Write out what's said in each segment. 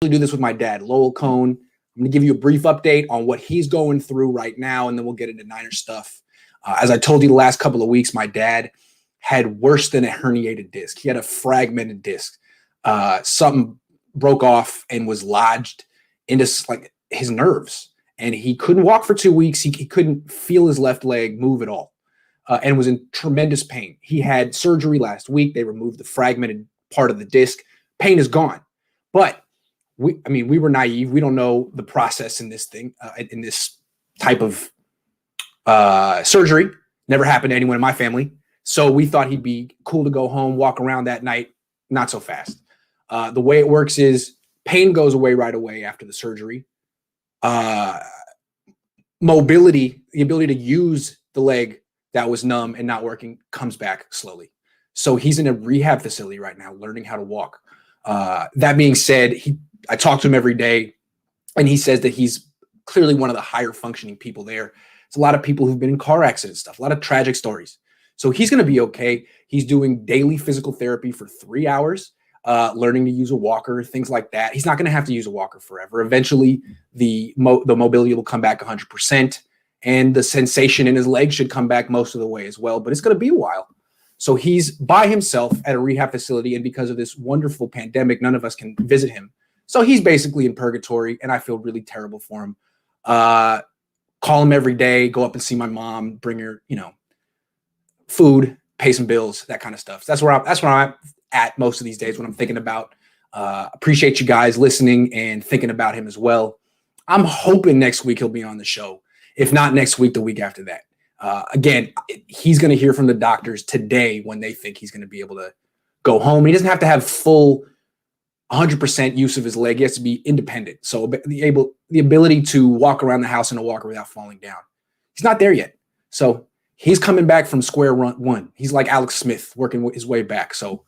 do this with my dad, Lowell Cohn. I'm going to give you a brief update on what he's going through right now, and then we'll get into Niners stuff. As I told you the last couple of weeks, my dad had worse than a herniated disc. He had a fragmented disc. Something broke off and was lodged into like his nerves, and he couldn't walk for 2 weeks. He couldn't feel his left leg move at all, and was in tremendous pain. He had surgery last week. They removed the fragmented part of the disc. Pain is gone, but we were naive. We don't know the process in this thing, in this type of surgery. Never happened to anyone in my family. So we thought he'd be cool to go home, walk around that night. Not so fast. The way it works is pain goes away right away after the surgery. Mobility, the ability to use the leg that was numb and not working, comes back slowly. So he's in a rehab facility right now, learning how to walk. That being said, I talk to him every day, and he says that he's clearly one of the higher functioning people there. It's a lot of people who've been in car accident stuff, a lot of tragic stories. So he's going to be okay. He's doing daily physical therapy for 3 hours, learning to use a walker, things like that. He's not going to have to use a walker forever. Eventually, the mobility will come back 100%, and the sensation in his leg should come back most of the way as well. But it's going to be a while. So he's by himself at a rehab facility, and because of this wonderful pandemic, none of us can visit him. So he's basically in purgatory, and I feel really terrible for him. Call him every day, go up and see my mom, bring her, food, pay some bills, that kind of stuff. So that's where I'm at most of these days when I'm thinking about. Appreciate you guys listening and thinking about him as well. I'm hoping next week he'll be on the show. If not next week, the week after that. Again, he's going to hear from the doctors today when they think he's going to be able to go home. He doesn't have to have full 100% use of his leg. He has to be independent. So the ability to walk around the house in a walker without falling down. He's not there yet. So he's coming back from square one. He's like Alex Smith working his way back. So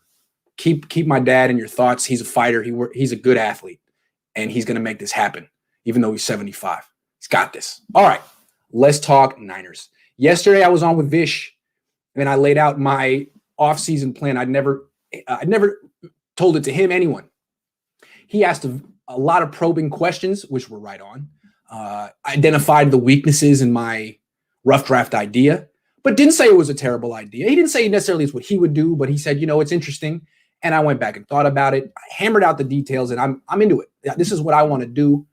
keep my dad in your thoughts. He's a fighter. He's a good athlete, and he's going to make this happen, even though he's 75. He's got this. All right, let's talk Niners. Yesterday I was on with Vish, and I laid out my offseason plan. I'd never told it to him, anyone. He asked a lot of probing questions, which were right on. Identified the weaknesses in my rough draft idea, but didn't say it was a terrible idea. He didn't say necessarily it's what he would do, but he said, it's interesting. And I went back and thought about it. I hammered out the details, and I'm into it. This is what I want to do.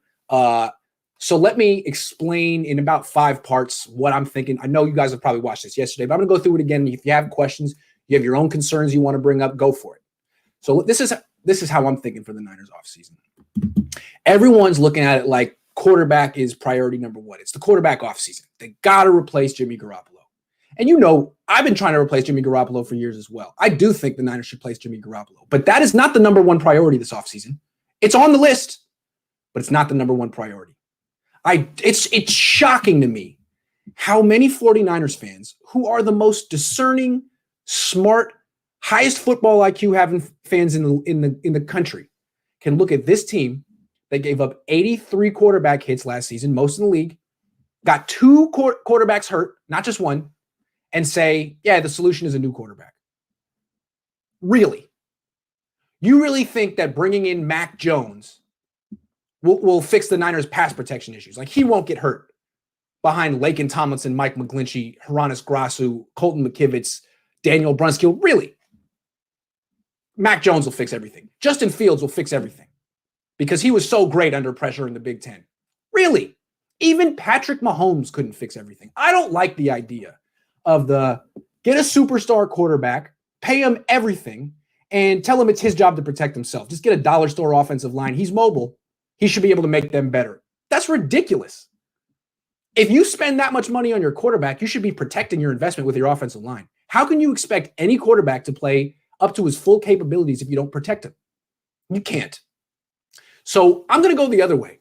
So let me explain in about 5 parts what I'm thinking. I know you guys have probably watched this yesterday, but I'm going to go through it again. If you have questions, you have your own concerns you want to bring up, go for it. So this is how I'm thinking for the Niners offseason. Everyone's looking at it like quarterback is priority number 1. It's the quarterback offseason. They got to replace Jimmy Garoppolo. And I've been trying to replace Jimmy Garoppolo for years as well. I do think the Niners should replace Jimmy Garoppolo, but that is not the number 1 priority this offseason. It's on the list, but it's not the number 1 priority. It's shocking to me how many 49ers fans, who are the most discerning, smart, highest football IQ having fans in the country, can look at this team that gave up 83 quarterback hits last season, most in the league, got 2 quarterbacks hurt, not just one, and say, yeah, the solution is a new quarterback. Really? You really think that bringing in Mac Jones will fix the Niners' pass protection issues? Like, he won't get hurt behind Laken Tomlinson, Mike McGlinchey, Hronis Grasu, Colton McKivitz, Daniel Brunskill? Really? Mac Jones will fix everything. Justin Fields will fix everything because he was so great under pressure in the Big Ten. Really? Even Patrick Mahomes couldn't fix everything. I don't like the idea of get a superstar quarterback, pay him everything, and tell him it's his job to protect himself. Just get a dollar store offensive line. He's mobile. He should be able to make them better. That's ridiculous. If you spend that much money on your quarterback, you should be protecting your investment with your offensive line. How can you expect any quarterback to play up to his full capabilities if you don't protect him? You can't. So I'm going to go the other way.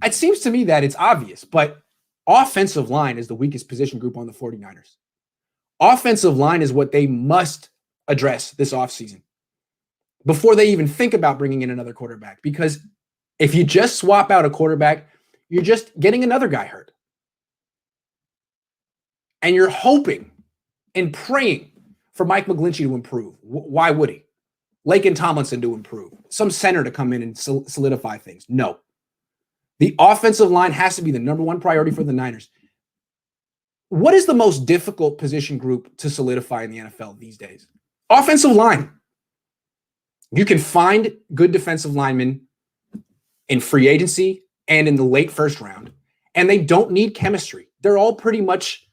It seems to me that it's obvious, but offensive line is the weakest position group on the 49ers. Offensive line is what they must address this offseason before they even think about bringing in another quarterback. Because if you just swap out a quarterback, you're just getting another guy hurt. And you're hoping and praying for Mike McGlinchey to improve. Why would he? Laken Tomlinson to improve, some center to come in and solidify things. No. The offensive line has to be the number one priority for the Niners. What is the most difficult position group to solidify in the NFL these days? Offensive line. You can find good defensive linemen in free agency and in the late first round, and they don't need chemistry. They're all pretty much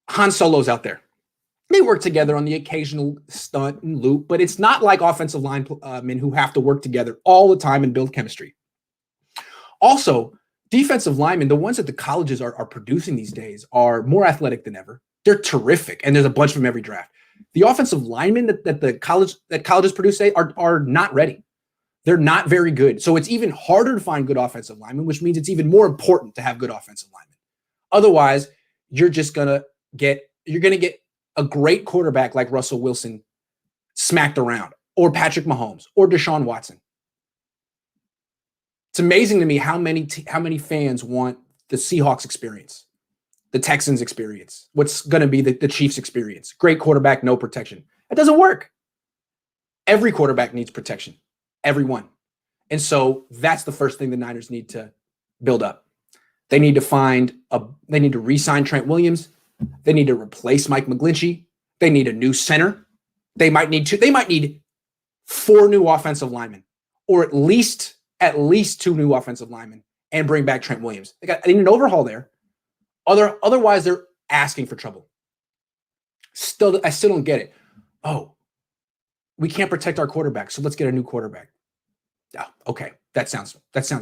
Han Solos out there. They work together on the occasional stunt and loop, but it's not like offensive linemen who have to work together all the time and build chemistry. Also, defensive linemen, the ones that the colleges are producing these days, are more athletic than ever. They're terrific, and there's a bunch of them every draft. The offensive linemen that colleges produce today are not ready. They're not very good. So it's even harder to find good offensive linemen, which means it's even more important to have good offensive linemen. Otherwise, you're gonna get a great quarterback like Russell Wilson smacked around, or Patrick Mahomes, or Deshaun Watson. It's amazing to me how many fans want the Seahawks experience, the Texans experience, what's going to be the Chiefs experience. Great quarterback, no protection. That doesn't work. Every quarterback needs protection. Everyone. And so that's the first thing the Niners need to build up. They need to re-sign Trent Williams. They need to replace Mike McGlinchey. They need a new center. They might need 4 new offensive linemen, or at least 2 new offensive linemen, and bring back Trent Williams. They need an overhaul there. Otherwise, they're asking for trouble. I still don't get it. Oh, we can't protect our quarterback, so let's get a new quarterback. Yeah, okay, that sounds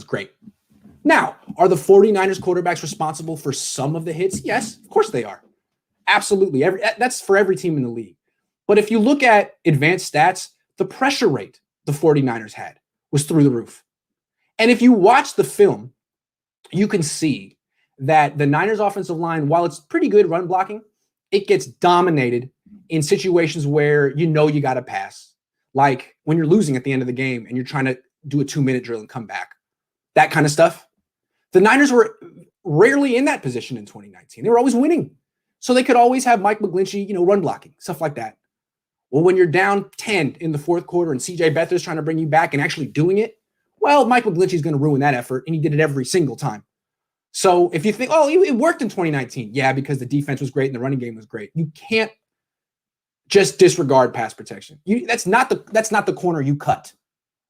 great. Now, are the 49ers quarterbacks responsible for some of the hits? Yes, of course they are. Absolutely. That's for every team in the league. But if you look at advanced stats, the pressure rate the 49ers had was through the roof. And if you watch the film, you can see that the Niners offensive line, while it's pretty good run blocking, it gets dominated in situations where you got to pass. Like when you're losing at the end of the game and you're trying to do a 2-minute drill and come back. That kind of stuff. The Niners were rarely in that position in 2019. They were always winning. So they could always have Mike McGlinchey, run blocking, stuff like that. Well, when you're down 10 in the fourth quarter and CJ Beathard's trying to bring you back and actually doing it, well, Mike McGlinchey's going to ruin that effort, and he did it every single time. So if you think, oh, it worked in 2019, yeah, because the defense was great and the running game was great. You can't just disregard pass protection. That's not the corner you cut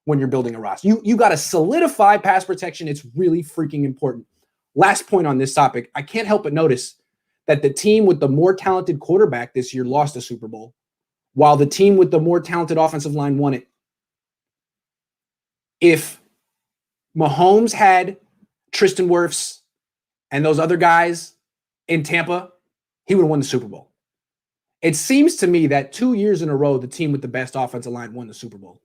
when you're building a roster. You got to solidify pass protection. It's really freaking important. Last point on this topic, I can't help but notice that the team with the more talented quarterback this year lost a Super Bowl, while the team with the more talented offensive line won it. If Mahomes had Tristan Wirfs and those other guys in Tampa, he would have won the Super Bowl. It seems to me that 2 years in a row, the team with the best offensive line won the Super Bowl.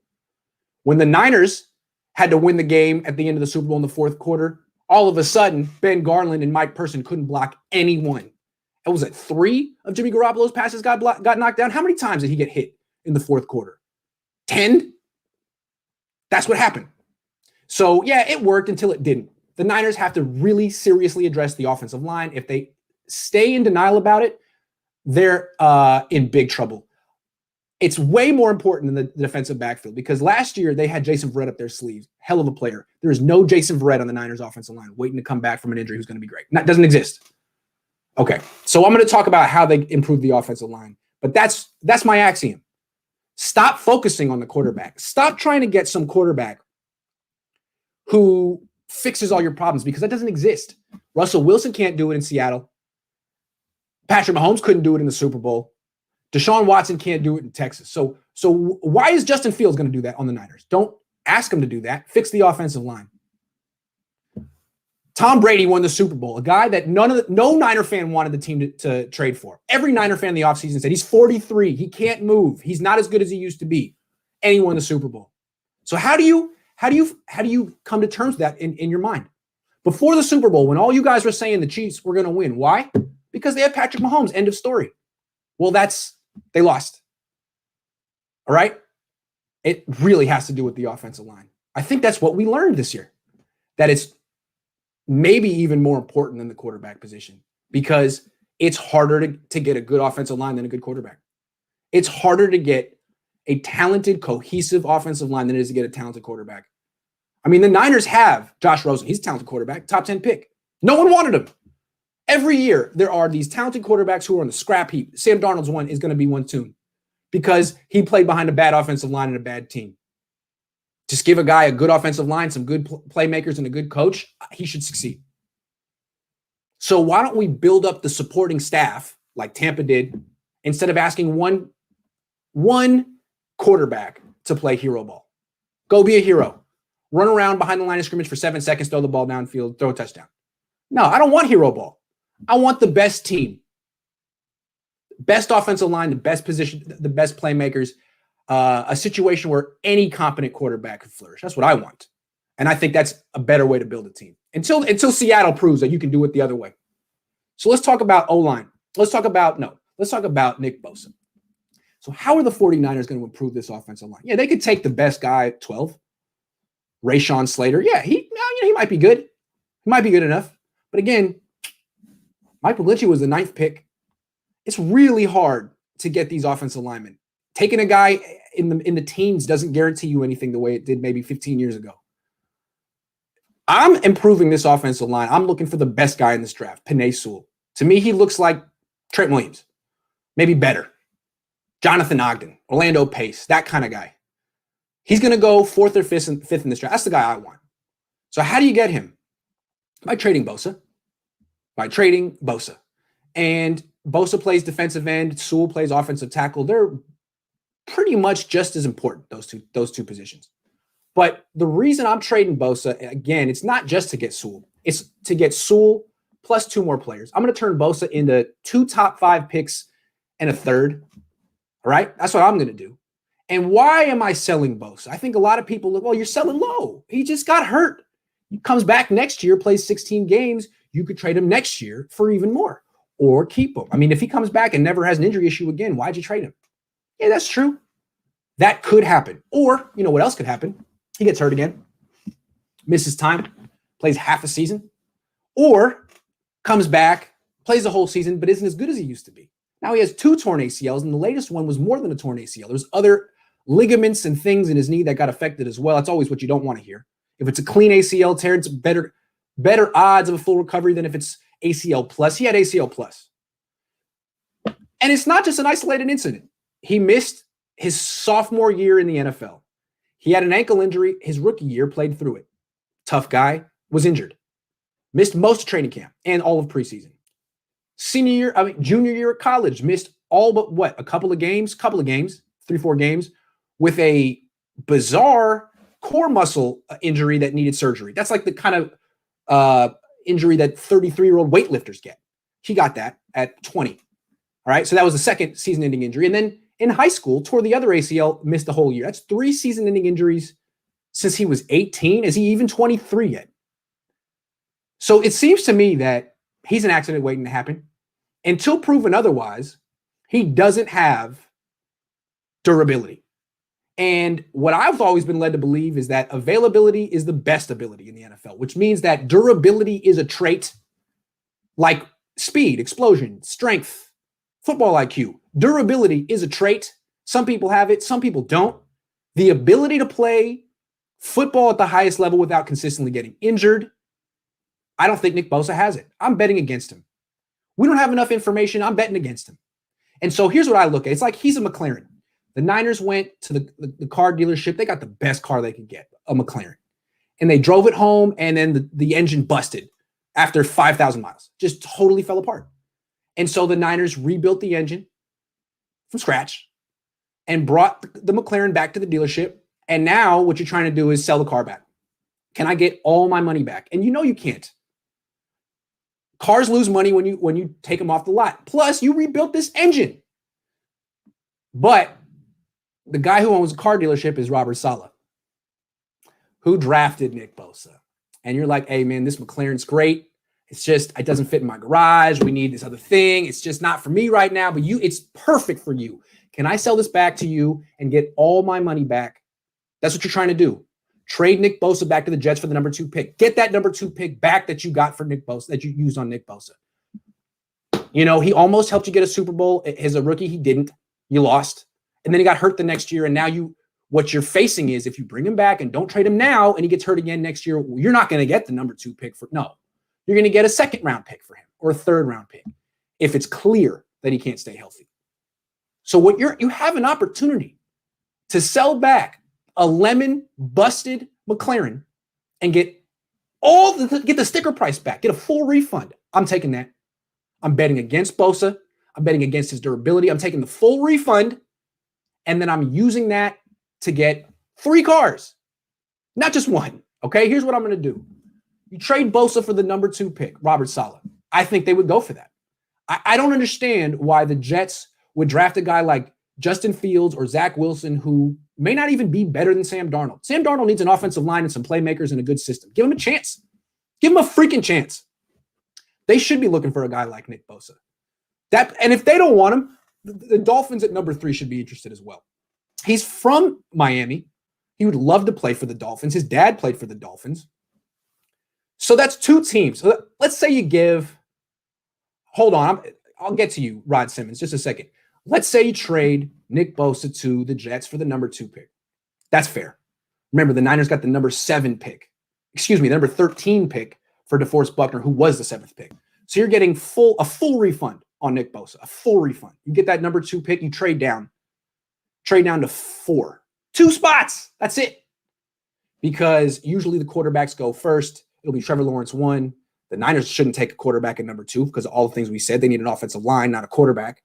When the Niners had to win the game at the end of the Super Bowl in the fourth quarter, all of a sudden, Ben Garland and Mike Person couldn't block anyone. It was 3 of Jimmy Garoppolo's passes got knocked down. How many times did he get hit in the fourth quarter? 10? That's what happened. So, yeah, it worked until it didn't. The Niners have to really seriously address the offensive line. If they stay in denial about it, they're in big trouble. It's way more important than the defensive backfield, because last year they had Jason Verrett up their sleeves. Hell of a player. There is no Jason Verrett on the Niners offensive line waiting to come back from an injury who's going to be great. That doesn't exist. Okay, so I'm going to talk about how they improve the offensive line. But that's my axiom. Stop focusing on the quarterback. Stop trying to get some quarterback who fixes all your problems, because that doesn't exist. Russell Wilson can't do it in Seattle. Patrick Mahomes couldn't do it in the Super Bowl. Deshaun Watson can't do it in Texas. So why is Justin Fields going to do that on the Niners? Don't ask him to do that. Fix the offensive line. Tom Brady won the Super Bowl, a guy that no Niner fan wanted the team to trade for. Every Niner fan in the offseason said he's 43. He can't move. He's not as good as he used to be. And he won the Super Bowl. So how do you come to terms with that in your mind? Before the Super Bowl, when all you guys were saying the Chiefs were going to win, why? Because they have Patrick Mahomes. End of story. Well, they lost. All right? It really has to do with the offensive line. I think that's what we learned this year, that it's maybe even more important than the quarterback position, because it's harder to get a good offensive line than a good quarterback. It's harder to get a talented, cohesive offensive line than it is to get a talented quarterback. I mean, the Niners have Josh Rosen. He's a talented quarterback, top 10 pick. No one wanted him. Every year, there are these talented quarterbacks who are on the scrap heap. Sam Darnold's one is going to be one soon because he played behind a bad offensive line and a bad team. Just give a guy a good offensive line, some good playmakers, and a good coach. He should succeed. So why don't we build up the supporting staff like Tampa did instead of asking one quarterback to play hero ball? Go be a hero. Run around behind the line of scrimmage for 7 seconds, throw the ball downfield, throw a touchdown. No, I don't want hero ball. I want the best team, best offensive line, the best position, the best playmakers, a situation where any competent quarterback could flourish. That's what I want. And I think that's a better way to build a team until Seattle proves that you can do it the other way. So let's talk about O-line. Let's talk about Nick Bosa. So how are the 49ers going to improve this offensive line? Yeah, they could take the best guy at 12, Rashawn Slater. Yeah, he might be good. He might be good enough. But again, Michael Lynch was the 9th pick. It's really hard to get these offensive linemen. Taking a guy in the teens doesn't guarantee you anything the way it did maybe 15 years ago. I'm improving this offensive line. I'm looking for the best guy in this draft, Penei Sewell. To me, he looks like Trent Williams, maybe better. Jonathan Ogden, Orlando Pace, that kind of guy. He's going to go 4th or 5th in this draft. That's the guy I want. So how do you get him? By trading Bosa. And Bosa plays defensive end. Sewell plays offensive tackle. They're pretty much just as important, those two positions. But the reason I'm trading Bosa, again, it's not just to get Sewell. It's to get Sewell plus 2 more players. I'm going to turn Bosa into 2 top 5 picks and a 3rd. All right? That's what I'm going to do. And why am I selling Bosa? I think a lot of people look, well, you're selling low. He just got hurt. He comes back next year, plays 16 games. You could trade him next year for even more or keep him. I mean, if he comes back and never has an injury issue again, why'd you trade him? Yeah, that's true. That could happen. Or, you know what else could happen? He gets hurt again, misses time, plays half a season, or comes back, plays the whole season, but isn't as good as he used to be. Now he has 2 torn ACLs, and the latest one was more than a torn ACL. There's other ligaments and things in his knee that got affected as well. That's always what you don't want to hear. If it's a clean ACL tear, it's better odds of a full recovery than if it's ACL plus. He had ACL plus. And it's not just an isolated incident. He missed his sophomore year in the NFL. He had an ankle injury his rookie year, played through it. Tough guy, was injured. Missed most of training camp and all of preseason. Junior year at college, missed all but a couple of games, 3-4 games, with a bizarre core muscle injury that needed surgery. That's like the kind of injury that 33-year-old weightlifters get. He got that at 20. All right. So that was the second season-ending injury. And then in high school, tore the other ACL, missed the whole year. That's 3 season-ending injuries since he was 18. Is he even 23 yet? So it seems to me that he's an accident waiting to happen. Until proven otherwise, he doesn't have durability. And what I've always been led to believe is that availability is the best ability in the NFL, which means that durability is a trait like speed, explosion, strength, football IQ. Durability is a trait. Some people have it, some people don't. The ability to play football at the highest level without consistently getting injured, I don't think Nick Bosa has it. I'm betting against him. We don't have enough information. I'm betting against him. And so here's what I look at. It's like he's a McLaren. The Niners went to the car dealership. They got the best car they could get, a McLaren. And they drove it home, and then the engine busted after 5,000 miles. Just totally fell apart. And so the Niners rebuilt the engine from scratch and brought the McLaren back to the dealership. And now what you're trying to do is sell the car back. Can I get all my money back? And you know you can't. Cars lose money when you take them off the lot. Plus, you rebuilt this engine. But the guy who owns a car dealership is Robert Saleh, who drafted Nick Bosa. And you're like, hey, man, this McLaren's great. It's just, it doesn't fit in my garage. We need this other thing. It's just not for me right now, but it's perfect for you. Can I sell this back to you and get all my money back? That's what you're trying to do. Trade Nick Bosa back to the Jets for the number 2 pick. Get that number 2 pick back that you got for Nick Bosa, that you used on Nick Bosa. You know, he almost helped you get a Super Bowl as a rookie. He didn't. You lost. and then he got hurt the next year. And now what you're facing is if you bring him back and don't trade him now and he gets hurt again next year, you're not going to get the number 2 pick you're going to get a 2nd round pick for him or a 3rd round pick if it's clear that he can't stay healthy. So you have an opportunity to sell back a lemon busted McLaren and get the sticker price back, get a full refund. I'm taking that. I'm betting against Bosa. I'm betting against his durability. I'm taking the full refund, and then I'm using that to get 3 cars, not just one. Okay, here's what I'm going to do. You trade Bosa for the number 2 pick, Robert Saleh. I think they would go for that. I don't understand why the Jets would draft a guy like Justin Fields or Zach Wilson, who may not even be better than Sam Darnold. Sam Darnold needs an offensive line and some playmakers and a good system. Give him a chance. Give him a freaking chance. They should be looking for a guy like Nick Bosa. And if they don't want him, the Dolphins at number 3 should be interested as well. He's from Miami. He would love to play for the Dolphins. His dad played for the Dolphins. So that's 2 teams. So let's say you give, hold on, I'll get to you, Rod Simmons, just a second. Let's say you trade Nick Bosa to the Jets for the number 2 pick. That's fair. Remember, the Niners got the number 7 pick. Excuse me, the number 13 pick for DeForest Buckner, who was the 7th pick. So you're getting a full refund on Nick Bosa, a full refund. You get that number 2 pick, you trade down to 4. 2 spots. That's it. Because usually the quarterbacks go first. It'll be Trevor Lawrence 1. The Niners shouldn't take a quarterback at number 2 because of all the things we said. They need an offensive line, not a quarterback.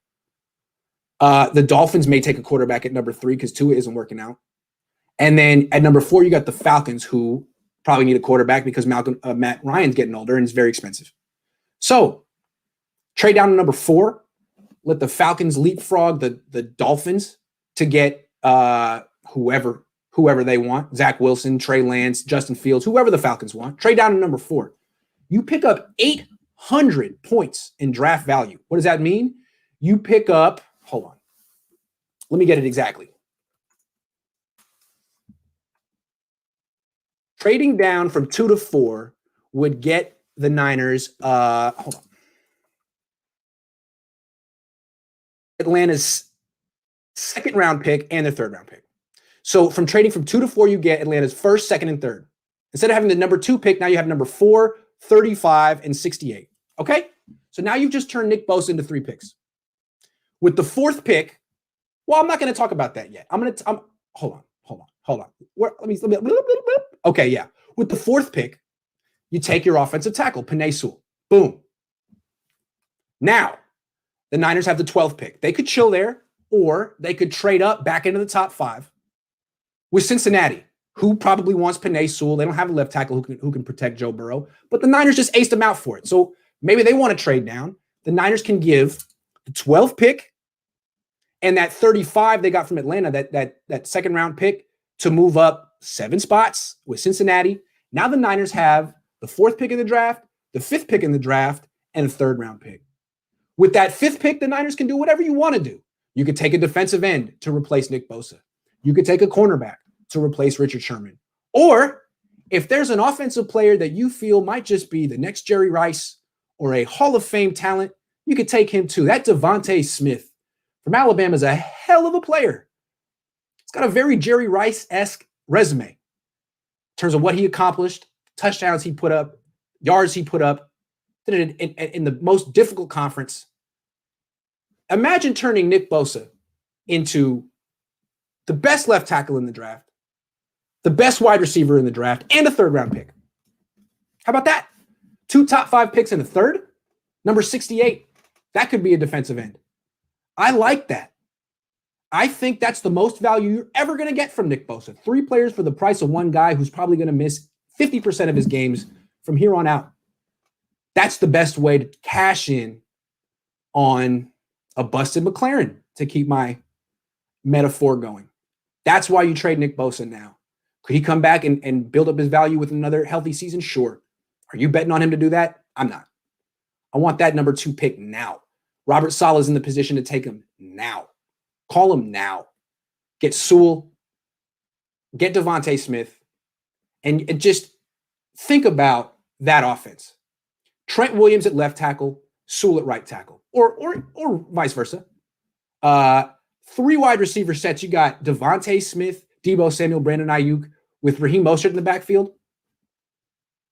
The Dolphins may take a quarterback at number 3 because Tua isn't working out. And then at number 4, you got the Falcons, who probably need a quarterback because Matt Ryan's getting older and it's very expensive. So trade down to number 4. Let the Falcons leapfrog the Dolphins to get whoever they want. Zach Wilson, Trey Lance, Justin Fields, whoever the Falcons want. Trade down to number 4. You pick up 800 points in draft value. What does that mean? You pick up, hold on. Let me get it exactly. Trading down from 2 to 4 would get the Niners, hold on. Atlanta's 2nd round pick and their 3rd round pick. So from trading from 2 to 4, you get Atlanta's 1st, 2nd, and 3rd. Instead of having the number 2 pick, now you have number 4, 35, and 68. Okay? So now you've just turned Nick Bosa into 3 picks. With the 4th pick, well, I'm not going to talk about that yet. Hold on. Let me. Okay, yeah. With the 4th pick, you take your offensive tackle, Penei Sewell. Boom. Now, the Niners have the 12th pick. They could chill there, or they could trade up back into the top 5 with Cincinnati, who probably wants Penei Sewell. They don't have a left tackle who can protect Joe Burrow, but the Niners just aced him out for it. So maybe they want to trade down. The Niners can give the 12th pick and that 35 they got from Atlanta, that 2nd round pick, to move up 7 spots with Cincinnati. Now the Niners have the 4th pick in the draft, the 5th pick in the draft, and the 3rd round pick. With that 5th pick, the Niners can do whatever you want to do. You could take a defensive end to replace Nick Bosa. You could take a cornerback to replace Richard Sherman. Or if there's an offensive player that you feel might just be the next Jerry Rice or a Hall of Fame talent, you could take him too. That Devontae Smith from Alabama is a hell of a player. He's got a very Jerry Rice-esque resume in terms of what he accomplished, touchdowns he put up, yards he put up, did it in the most difficult conference. Imagine turning Nick Bosa into the best left tackle in the draft, the best wide receiver in the draft, and a 3rd round pick. How about that? 2 top 5 picks in the 3rd, number 68. That could be a defensive end. I like that. I think that's the most value you're ever going to get from Nick Bosa. 3 players for the price of 1 guy who's probably going to miss 50% of his games from here on out. That's the best way to cash in on a busted McLaren, to keep my metaphor going. That's why you trade Nick Bosa now. Could he come back and build up his value with another healthy season? Sure. Are you betting on him to do that? I'm not. I want that number 2 pick now. Robert Saleh is in the position to take him now. Call him now. Get Sewell. Get Devontae Smith. And just think about that offense. Trent Williams at left tackle, Sewell at right tackle, or vice versa. 3 wide receiver sets. You got Devontae Smith, Deebo Samuel, Brandon Ayuk with Raheem Mostert in the backfield.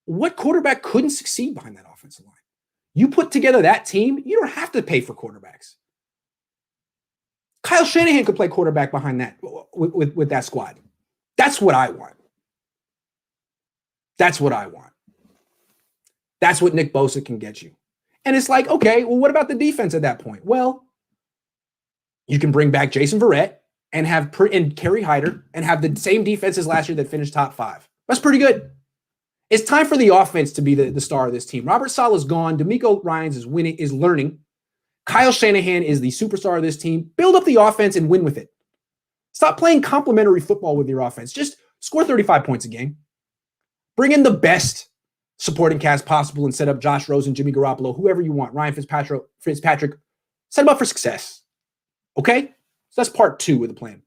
What quarterback couldn't succeed behind that offensive line? You put together that team, you don't have to pay for quarterbacks. Kyle Shanahan could play quarterback behind that with that squad. That's what I want. That's what I want. That's what Nick Bosa can get you. And it's like, okay, well, what about the defense at that point? Well, you can bring back Jason Verrett and and Kerry Hyder and have the same defense as last year that finished top 5. That's pretty good. It's time for the offense to be the star of this team. Robert Saleh's gone. DeMeco Ryans is learning. Kyle Shanahan is the superstar of this team. Build up the offense and win with it. Stop playing complimentary football with your offense. Just score 35 points a game. Bring in the best supporting cast possible and set up Josh Rosen, Jimmy Garoppolo, whoever you want, Ryan Fitzpatrick. Set them up for success. Okay? So that's part 2 of the plan.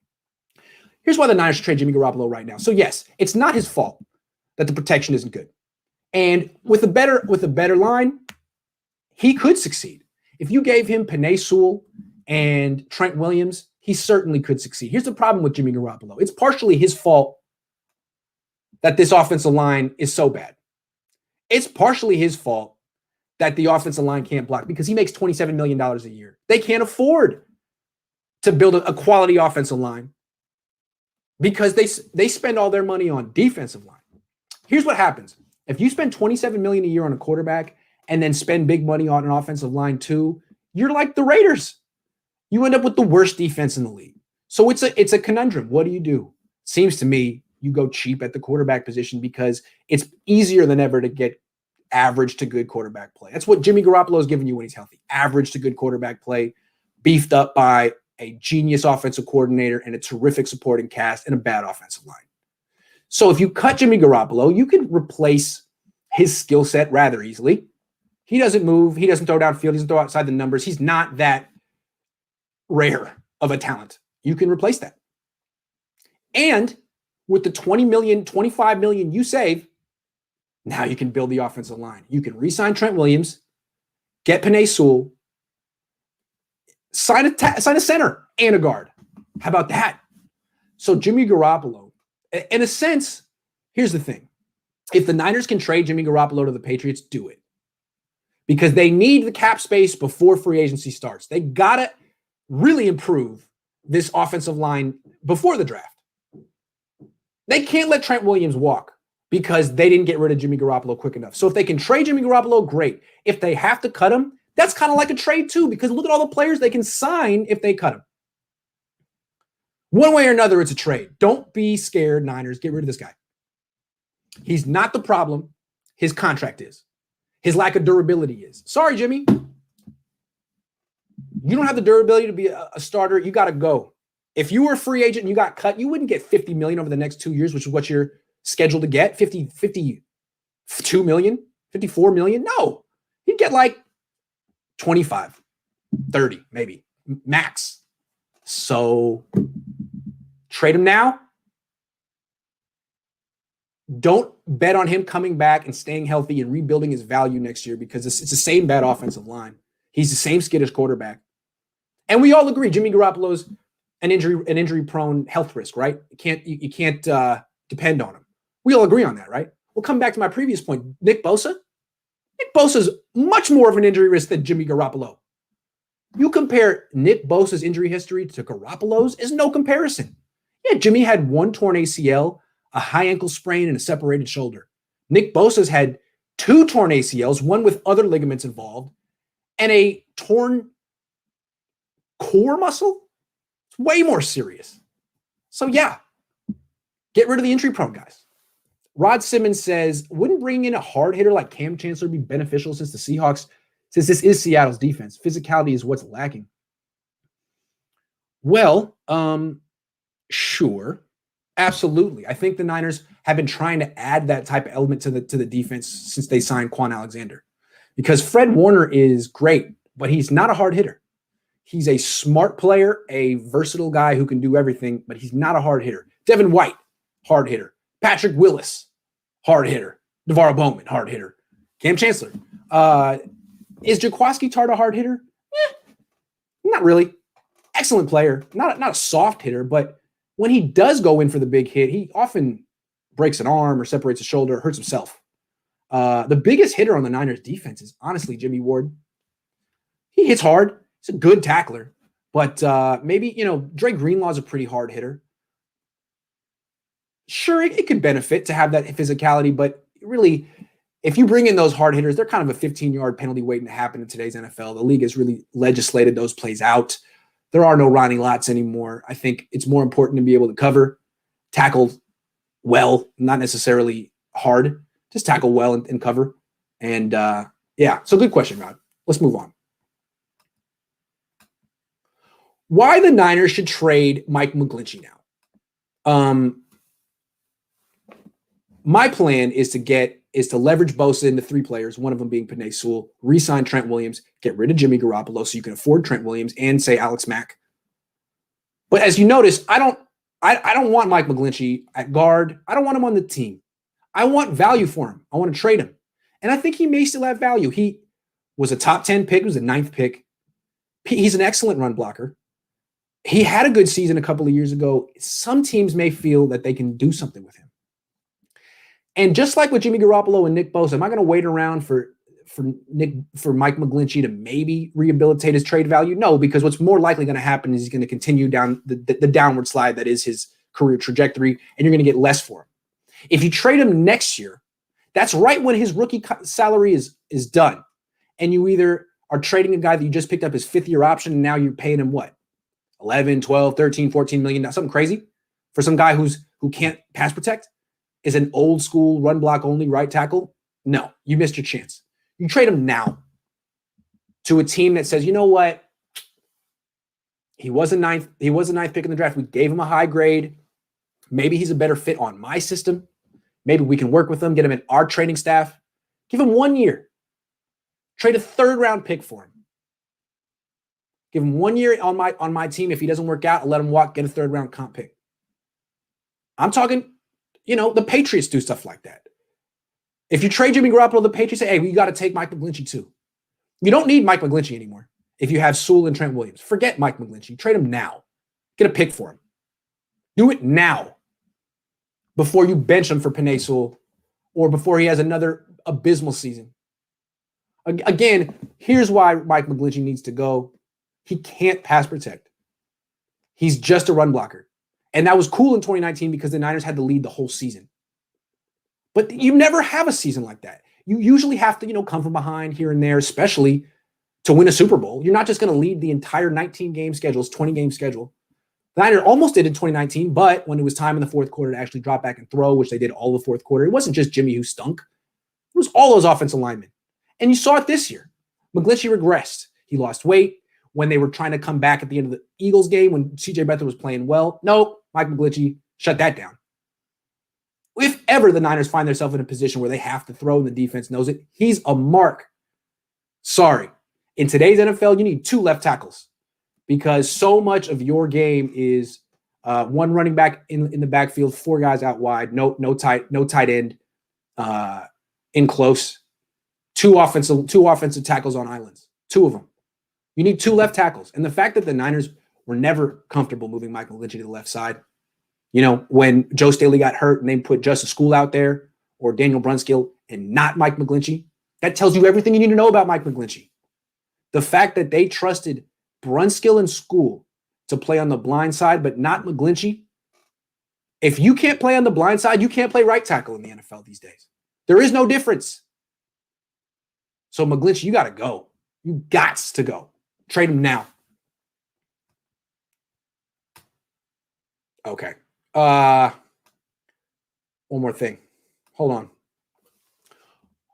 Here's why the Niners should trade Jimmy Garoppolo right now. So yes, it's not his fault that the protection isn't good. And with a better line, he could succeed. If you gave him Penei Sewell and Trent Williams, he certainly could succeed. Here's the problem with Jimmy Garoppolo. It's partially his fault that this offensive line is so bad. It's partially his fault that the offensive line can't block because he makes $27 million a year. They can't afford to build a quality offensive line because they spend all their money on defensive line. Here's what happens. If you spend $27 million a year on a quarterback and then spend big money on an offensive line too, you're like the Raiders. You end up with the worst defense in the league. So it's a conundrum. What do? Seems to me you go cheap at the quarterback position because it's easier than ever to get average to good quarterback play. That's what Jimmy Garoppolo is giving you when he's healthy. Average to good quarterback play, beefed up by a genius offensive coordinator and a terrific supporting cast and a bad offensive line. So if you cut Jimmy Garoppolo, you can replace his skill set rather easily. He doesn't move. He doesn't throw downfield. He doesn't throw outside the numbers. He's not that rare of a talent. You can replace that. And with the $20 million, $25 million you save, now you can build the offensive line. You can re-sign Trent Williams, get Penei Sewell, sign a center and a guard. How about that? So Jimmy Garoppolo, in a sense, here's the thing. If the Niners can trade Jimmy Garoppolo to the Patriots, do it. Because they need the cap space before free agency starts. They got to really improve this offensive line before the draft. They can't let Trent Williams walk because they didn't get rid of Jimmy Garoppolo quick enough. So if they can trade Jimmy Garoppolo, great. If they have to cut him, that's kind of like a trade too, because look at all the players they can sign if they cut him. One way or another, it's a trade. Don't be scared, Niners. Get rid of this guy. He's not the problem. His contract is. His lack of durability is. Sorry, Jimmy. You don't have the durability to be a starter. You got to go. If you were a free agent and you got cut, you wouldn't get $50 million over the next 2 years, which is what you're scheduled to get. 52 million, 54 million. No, you'd get like 25, 30, maybe max. So trade him now. Don't bet on him coming back and staying healthy and rebuilding his value next year because it's the same bad offensive line. He's the same skittish quarterback. And we all agree Jimmy Garoppolo's an injury-prone health risk, right? You can't depend on him. We all agree on that, right? We'll come back to my previous point. Nick Bosa? Nick Bosa's much more of an injury risk than Jimmy Garoppolo. You compare Nick Bosa's injury history to Garoppolo's, is no comparison. Yeah, Jimmy had one torn ACL, a high ankle sprain, and a separated shoulder. Nick Bosa's had 2 torn ACLs, one with other ligaments involved, and a torn core muscle. It's way more serious. So yeah, get rid of the injury-prone guys. Rod Simmons says, wouldn't bringing in a hard hitter like Cam Chancellor be beneficial since this is Seattle's defense? Physicality is what's lacking. Well, sure. Absolutely. I think the Niners have been trying to add that type of element to the defense since they signed Quan Alexander. Because Fred Warner is great, but he's not a hard hitter. He's a smart player, a versatile guy who can do everything, but he's not a hard hitter. Devin White, hard hitter. Patrick Willis, hard hitter. NaVorro Bowman, hard hitter. Cam Chancellor. Is Jaquiski Tartt a hard hitter? Not really. excellent player, not a soft hitter, but when he does go in for the big hit, he often breaks an arm or separates a shoulder, hurts himself. The biggest hitter on the Niners defense is honestly Jimmy Ward. He hits hard. He's a good tackler. But maybe, Dre Greenlaw's a pretty hard hitter. Sure, it could benefit to have that physicality, but really, if you bring in those hard hitters, they're kind of a 15-yard penalty waiting to happen in today's NFL. The league has really legislated those plays out. There are no Ronnie Lotts anymore. I think it's more important to be able to cover, tackle well, not necessarily hard, just tackle well and cover. And so good question, Rod. Let's move on. Why the Niners should trade Mike McGlinchey now? My plan is to leverage Bosa into 3 players, one of them being Penei Sewell, re-sign Trent Williams, get rid of Jimmy Garoppolo so you can afford Trent Williams and say Alex Mack. But as you notice, I don't want Mike McGlinchey at guard. I don't want him on the team. I want value for him. I want to trade him. And I think he may still have value. He was a top 10 pick. He was a 9th pick. He's an excellent run blocker. He had a good season a couple of years ago. Some teams may feel that they can do something with him. And just like with Jimmy Garoppolo and Nick Bosa, am I going to wait around for Mike McGlinchey to maybe rehabilitate his trade value? No, because what's more likely going to happen is he's going to continue down the downward slide that is his career trajectory, and you're going to get less for him. If you trade him next year, that's right when his rookie salary is done, and you either are trading a guy that you just picked up his 5th-year option, and now you're paying him what? 11, 12, 13, 14 million, something crazy for some guy who can't pass protect, is an old school run block only right tackle. No, you missed your chance. You trade him now to a team that says, you know what? He was a ninth pick in the draft. We gave him a high grade. Maybe he's a better fit on my system. Maybe we can work with him, get him in our training staff. Give him 1 year. Trade a 3rd-round pick for him. Give him 1 year on my team. If he doesn't work out, I'll let him walk, get a 3rd-round comp pick. I'm talking, the Patriots do stuff like that. If you trade Jimmy Garoppolo, the Patriots say, hey, we got to take Mike McGlinchey too. You don't need Mike McGlinchey anymore if you have Sewell and Trent Williams. Forget Mike McGlinchey. Trade him now. Get a pick for him. Do it now before you bench him for Penei Sewell or before he has another abysmal season. Again, here's why Mike McGlinchey needs to go. He can't pass protect. He's just a run blocker. And that was cool in 2019 because the Niners had the lead the whole season. But you never have a season like that. You usually have to, come from behind here and there, especially to win a Super Bowl. You're not just going to lead the entire 19-game schedule, 20-game schedule. The Niners almost did in 2019, but when it was time in the 4th quarter to actually drop back and throw, which they did all the 4th quarter, it wasn't just Jimmy who stunk. It was all those offensive linemen. And you saw it this year. McGlinchey regressed. He lost weight when they were trying to come back at the end of the Eagles game when C.J. Beathard was playing well. No, Mike McGlinchey shut that down. If ever the Niners find themselves in a position where they have to throw and the defense knows it, he's a mark. Sorry. In today's NFL, you need 2 left tackles because so much of your game is 1 running back in the backfield, 4 guys out wide, no tight end in close, 2 offensive tackles on islands, 2 of them. You need 2 left tackles. And the fact that the Niners were never comfortable moving Mike McGlinchey to the left side, when Joe Staley got hurt and they put Justice School out there or Daniel Brunskill and not Mike McGlinchey, that tells you everything you need to know about Mike McGlinchey. The fact that they trusted Brunskill and School to play on the blind side, but not McGlinchey. If you can't play on the blind side, you can't play right tackle in the NFL these days. There is no difference. So McGlinchey, you got to go. You got to go. Trade him now. Okay. One more thing. Hold on.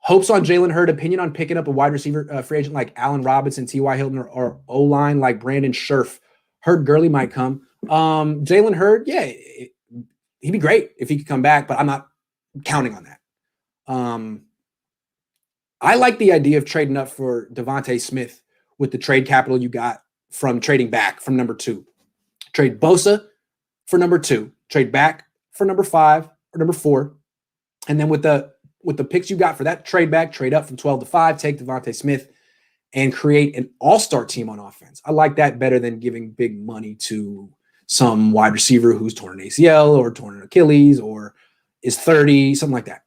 Hopes on Jalen Hurd. Opinion on picking up a wide receiver free agent like Allen Robinson, T.Y. Hilton, or O-line like Brandon Scherf. Hurd Gurley might come. Jalen Hurd, yeah, he'd be great if he could come back, but I'm not counting on that. I like the idea of trading up for Devontae Smith with the trade capital you got from trading back from number 2. Trade Bosa for number 2. Trade back for number 5 or number 4. And then with the picks you got for that trade back, trade up from 12 to 5, take Devontae Smith and create an all-star team on offense. I like that better than giving big money to some wide receiver who's torn an ACL or torn an Achilles or is 30, something like that.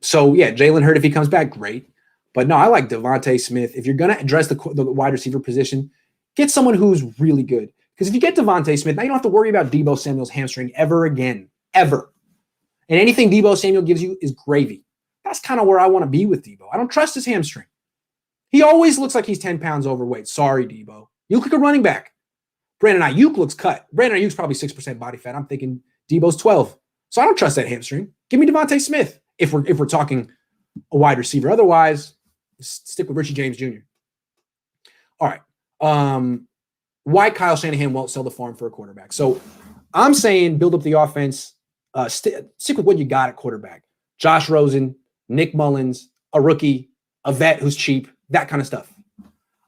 So yeah, Jalen Hurd, if he comes back, great. But no, I like Devontae Smith. If you're going to address the wide receiver position, get someone who's really good. Because if you get Devontae Smith, now you don't have to worry about Deebo Samuel's hamstring ever again, ever. And anything Deebo Samuel gives you is gravy. That's kind of where I want to be with Deebo. I don't trust his hamstring. He always looks like he's 10 pounds overweight. Sorry, Deebo. You look like a running back. Brandon Ayuk looks cut. Brandon Ayuk's probably 6% body fat. I'm thinking Deebo's 12. So I don't trust that hamstring. Give me Devontae Smith if we're talking a wide receiver. Otherwise, stick with Richie James Jr. All right. Why Kyle Shanahan won't sell the farm for a quarterback. So I'm saying build up the offense. Stick with what you got at quarterback. Josh Rosen, Nick Mullins, a rookie, a vet who's cheap, that kind of stuff.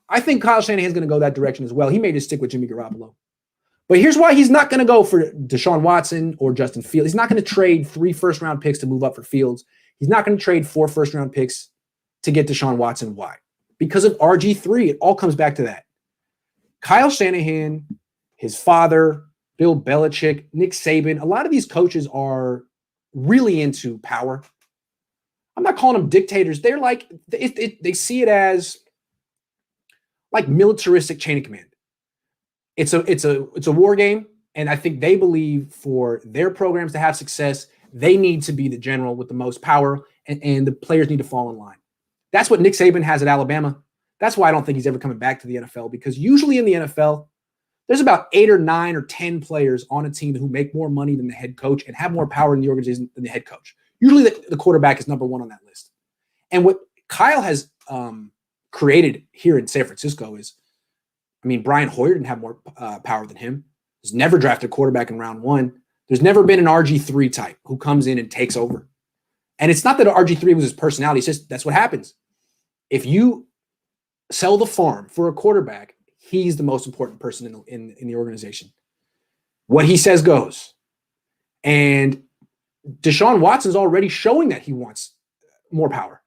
I think Kyle Shanahan's going to go that direction as well. He may just stick with Jimmy Garoppolo. But here's why he's not going to go for Deshaun Watson or Justin Fields. He's not going to trade 3 first-round picks to move up for Fields. He's not going to trade 4 first-round picks to get Deshaun Watson. Why? Because of RG3. It all comes back to that. Kyle Shanahan, his father, Bill Belichick, Nick Saban, a lot of these coaches are really into power. I'm not calling them dictators. They're like, they see it as like militaristic chain of command. It's a war game, and I think they believe for their programs to have success, they need to be the general with the most power, and the players need to fall in line. That's what Nick Saban has at Alabama. That's why I don't think he's ever coming back to the NFL, because usually in the NFL, there's about 8 or 9 or 10 players on a team who make more money than the head coach and have more power in the organization than the head coach. Usually the quarterback is number 1 on that list. And what Kyle has created here in San Francisco is, I mean, Brian Hoyer didn't have more power than him. He's never drafted a quarterback in round 1. There's never been an RG3 type who comes in and takes over. And it's not that RG3 was his personality. It's just that's what happens. If you sell the farm for a quarterback, he's the most important person in the organization. What he says goes. And Deshaun Watson's already showing that he wants more power.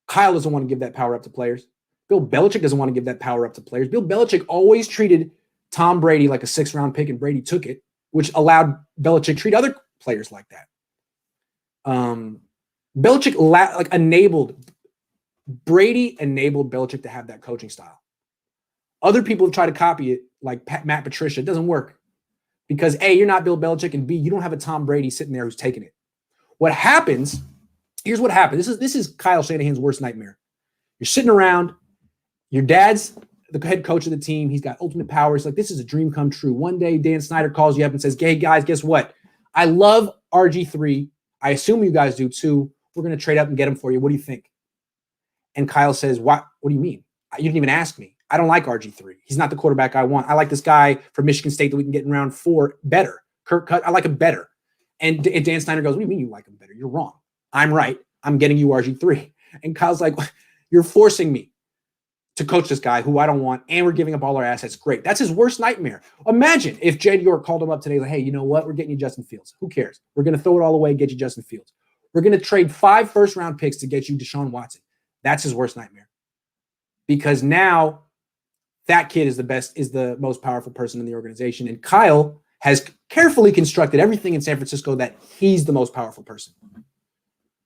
Kyle doesn't want to give that power up to players. Bill Belichick doesn't want to give that power up to players. Bill Belichick always treated Tom Brady like a 6th-round pick, and Brady took it, which allowed Belichick to treat other players like that. Belichick Brady enabled Belichick to have that coaching style. Other people have tried to copy it, like Matt Patricia. It doesn't work because A, you're not Bill Belichick, and B, you don't have a Tom Brady sitting there who's taking it. What happens? Here's what happens. This is Kyle Shanahan's worst nightmare. You're sitting around. Your dad's the head coach of the team. He's got ultimate power. It's like, this is a dream come true. One day, Dan Snyder calls you up and says, hey, guys, guess what? I love RG3. I assume you guys do too. We're going to trade up and get him for you. What do you think? And Kyle says, what do you mean? You didn't even ask me. I don't like RG3. He's not the quarterback I want. I like this guy from Michigan State that we can get in round 4 better. Kirk Cut, I like him better. And Dan Snyder goes, what do you mean you like him better? You're wrong. I'm right. I'm getting you RG3. And Kyle's like, you're forcing me to coach this guy who I don't want, and we're giving up all our assets. Great. That's his worst nightmare. Imagine if Jed York called him up today, like, hey, you know what? We're getting you Justin Fields. Who cares? We're going to throw it all away and get you Justin Fields. We're going to trade 5 first-round picks to get you Deshaun Watson. That's his worst nightmare. Because now that kid is the most powerful person in the organization. And Kyle has carefully constructed everything in San Francisco that he's the most powerful person.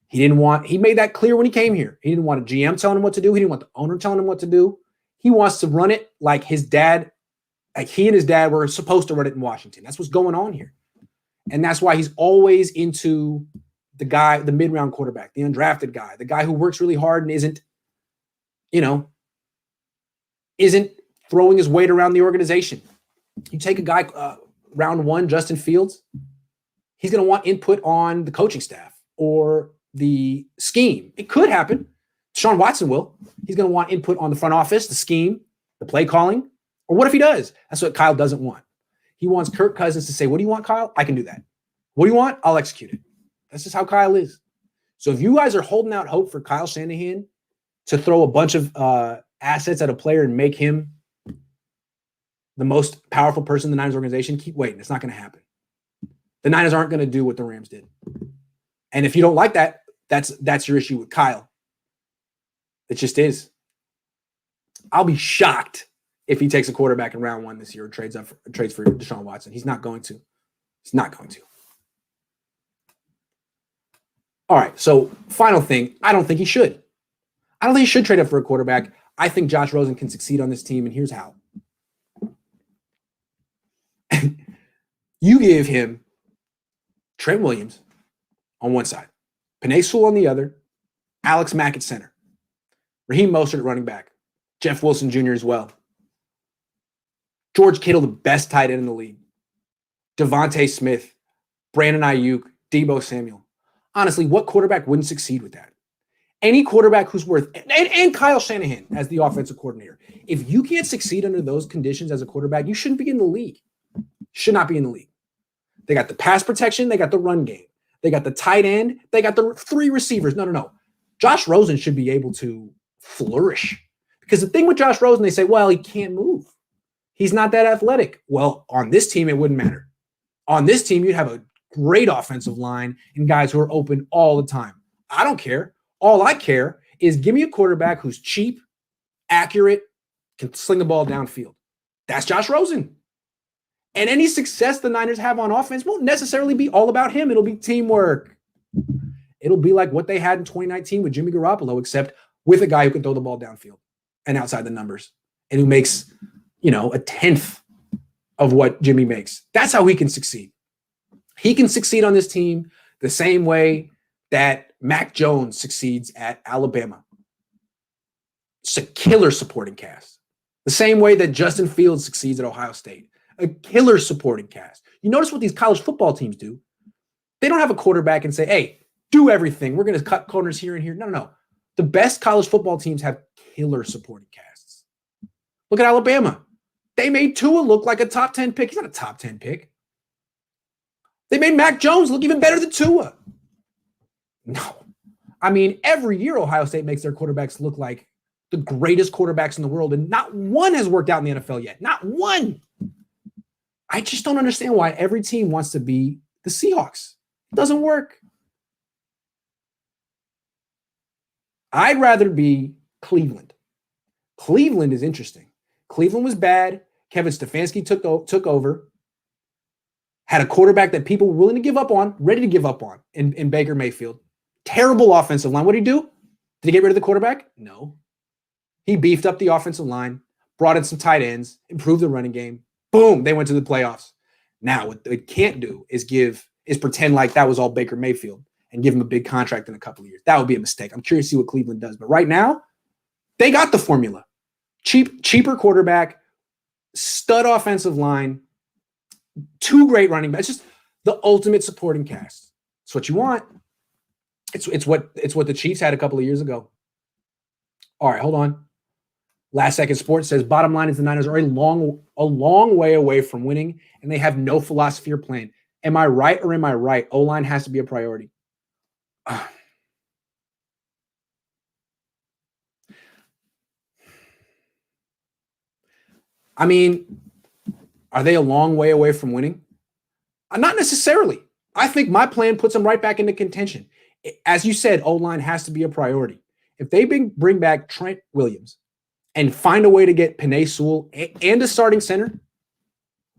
He made that clear when he came here. He didn't want a GM telling him what to do. He didn't want the owner telling him what to do. He wants to run it like his dad, like he and his dad were supposed to run it in Washington. That's what's going on here. And that's why he's always into the guy, the mid-round quarterback, the undrafted guy, the guy who works really hard and isn't throwing his weight around the organization. You take a guy, round 1, Justin Fields, he's going to want input on the coaching staff or the scheme. It could happen. Deshaun Watson will. He's going to want input on the front office, the scheme, the play calling. Or what if he does? That's what Kyle doesn't want. He wants Kirk Cousins to say, what do you want, Kyle? I can do that. What do you want? I'll execute it. That's just how Kyle is. So if you guys are holding out hope for Kyle Shanahan to throw a bunch of assets at a player and make him the most powerful person in the Niners organization, keep waiting. It's not going to happen. The Niners aren't going to do what the Rams did. And if you don't like that, that's your issue with Kyle. It just is. I'll be shocked if he takes a quarterback in round 1 this year or trades for Deshaun Watson. He's not going to. He's not going to. All right, so final thing, I don't think he should. I don't think he should trade up for a quarterback. I think Josh Rosen can succeed on this team, and here's how. You give him Trent Williams on one side, Penei Sewell on the other, Alex Mack at center, Raheem Mostert at running back, Jeff Wilson Jr. as well, George Kittle, the best tight end in the league, Devontae Smith, Brandon Ayuk, Deebo Samuel. Honestly, what quarterback wouldn't succeed with that? Any quarterback who's worth, and Kyle Shanahan as the offensive coordinator. If you can't succeed under those conditions as a quarterback, you shouldn't be in the league. Should not be in the league. They got the pass protection. They got the run game. They got the tight end. They got the 3 receivers. No. Josh Rosen should be able to flourish. Because the thing with Josh Rosen, they say, well, he can't move. He's not that athletic. Well, on this team, it wouldn't matter. On this team, you'd have a great offensive line and guys who are open all the time. I don't care. All I care is give me a quarterback who's cheap, accurate, can sling the ball downfield. That's Josh Rosen. And any success the Niners have on offense won't necessarily be all about him. It'll be teamwork. It'll be like what they had in 2019 with Jimmy Garoppolo, except with a guy who can throw the ball downfield and outside the numbers and who makes, a tenth of what Jimmy makes. That's how he can succeed. He can succeed on this team the same way that Mac Jones succeeds at Alabama. It's a killer supporting cast. The same way that Justin Fields succeeds at Ohio State. A killer supporting cast. You notice what these college football teams do? They don't have a quarterback and say, hey, do everything. We're going to cut corners here and here. No. The best college football teams have killer supporting casts. Look at Alabama. They made Tua look like a top 10 pick. He's not a top 10 pick. They made Mac Jones look even better than Tua. No. I mean, every year Ohio State makes their quarterbacks look like the greatest quarterbacks in the world, and not one has worked out in the NFL yet. Not one. I just don't understand why every team wants to be the Seahawks. It doesn't work. I'd rather be Cleveland. Cleveland is interesting. Cleveland was bad. Kevin Stefanski took over. Had a quarterback that people were willing to give up on, ready to give up on in Baker Mayfield. Terrible offensive line. What did he do? Did he get rid of the quarterback? No. He beefed up the offensive line, brought in some tight ends, improved the running game. Boom, they went to the playoffs. Now, what they can't do is pretend like that was all Baker Mayfield and give him a big contract in a couple of years. That would be a mistake. I'm curious to see what Cleveland does. But right now, they got the formula. Cheaper quarterback, stud offensive line, 2 great running backs. It's just the ultimate supporting cast. It's what you want. It's what the Chiefs had a couple of years ago. All right, hold on. Last Second Sports says, bottom line is the Niners are a long way away from winning, and they have no philosophy or plan. Am I right or am I right? O-line has to be a priority. I mean, are they a long way away from winning? Not necessarily. I think my plan puts them right back into contention. As you said, O-line has to be a priority. If they bring back Trent Williams and find a way to get Penei Sewell and a starting center,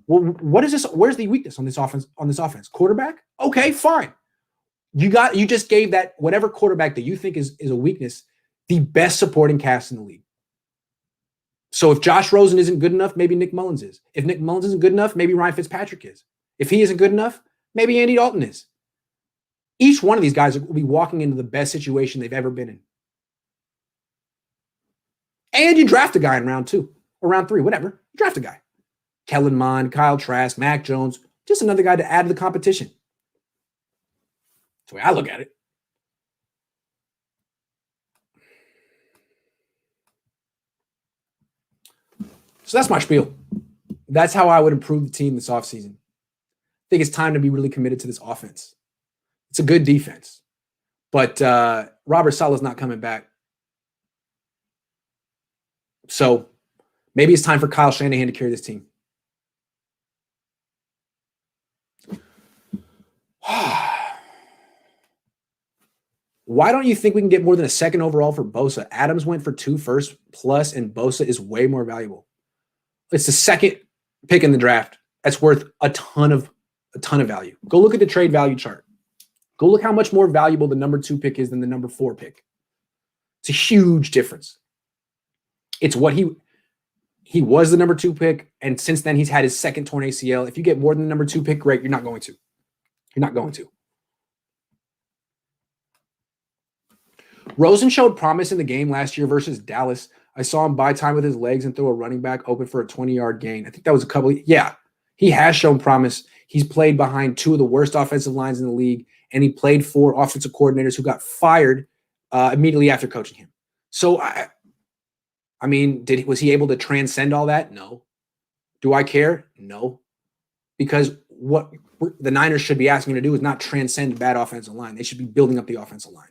well, what is this? Where's the weakness on this offense? Quarterback? Okay, fine. You just gave that whatever quarterback that you think is a weakness the best supporting cast in the league. So if Josh Rosen isn't good enough, maybe Nick Mullins is. If Nick Mullins isn't good enough, maybe Ryan Fitzpatrick is. If he isn't good enough, maybe Andy Dalton is. Each one of these guys will be walking into the best situation they've ever been in. And you draft a guy in round 2 or round 3, whatever. You draft a guy. Kellen Mond, Kyle Trask, Mac Jones, just another guy to add to the competition. That's the way I look at it. So that's my spiel. That's how I would improve the team this offseason. I think it's time to be really committed to this offense. It's a good defense. But Robert Saleh's not coming back. So maybe it's time for Kyle Shanahan to carry this team. Why don't you think we can get more than a second overall for Bosa? Adams went for 2 first plus, and Bosa is way more valuable. It's the second pick in the draft. That's worth a ton of value. Go look at the trade value chart. Go look how much more valuable the number 2 pick is than the number 4 pick. It's a huge difference. It's what he was the number 2 pick, and since then he's had his second torn ACL. If you get more than the number 2 pick, great. You're not going to. You're not going to. Rosen showed promise in the game last year versus Dallas. I saw him buy time with his legs and throw a running back open for a 20-yard gain. I think that was a couple. Yeah, he has shown promise. He's played behind 2 of the worst offensive lines in the league, and he played for offensive coordinators who got fired immediately after coaching him. So, I mean, was he able to transcend all that? No. Do I care? No. Because what the Niners should be asking him to do is not transcend bad offensive line. They should be building up the offensive line.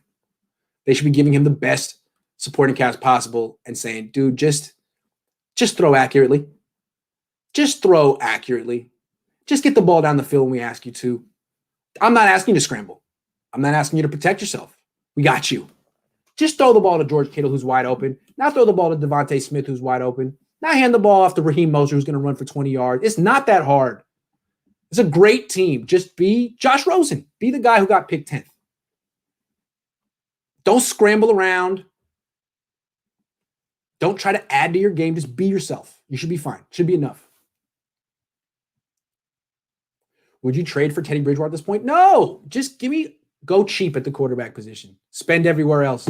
They should be giving him the best supporting cast possible and saying, dude, just throw accurately. Just throw accurately. Just get the ball down the field when we ask you to. I'm not asking you to scramble. I'm not asking you to protect yourself. We got you. Just throw the ball to George Kittle, who's wide open. Now throw the ball to Devontae Smith, who's wide open. Now hand the ball off to Raheem Mostert, who's going to run for 20 yards. It's not that hard. It's a great team. Just be Josh Rosen. Be the guy who got picked 10th. Don't scramble around. Don't try to add to your game. Just be yourself. You should be fine. Should be enough. Would you trade for Teddy Bridgewater at this point? No. Just go cheap at the quarterback position. Spend everywhere else.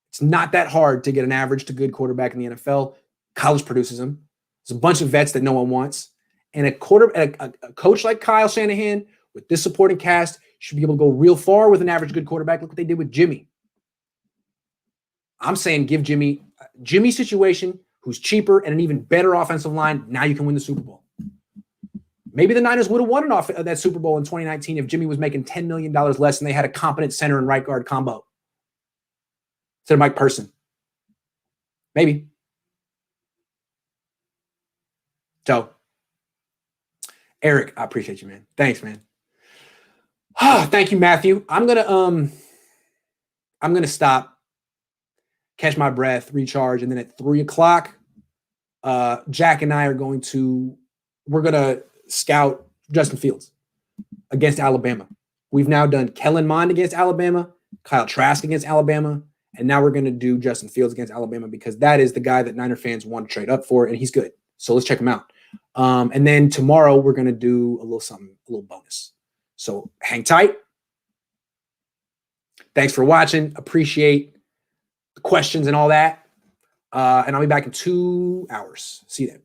It's not that hard to get an average to good quarterback in the NFL. College produces them. There's a bunch of vets that no one wants. And a coach like Kyle Shanahan with this supporting cast should be able to go real far with an average good quarterback. Look what they did with Jimmy. I'm saying give Jimmy's situation, who's cheaper and an even better offensive line. Now you can win the Super Bowl. Maybe the Niners would have won that Super Bowl in 2019 if Jimmy was making $10 million less and they had a competent center and right guard combo instead of Mike Person. Maybe. So, Eric, I appreciate you, man. Thanks, man. Thank you, Matthew. I'm gonna stop, catch my breath, recharge, and then at 3:00, Jack and I are we're gonna scout Justin Fields against Alabama. We've now done Kellen Mond against Alabama, Kyle Trask against Alabama, and now we're gonna do Justin Fields against Alabama because that is the guy that Niner fans want to trade up for, and he's good. So let's check him out. And then tomorrow we're gonna do a little bonus. So hang tight. Thanks for watching. Appreciate the questions and all that. And I'll be back in 2 hours. See you then.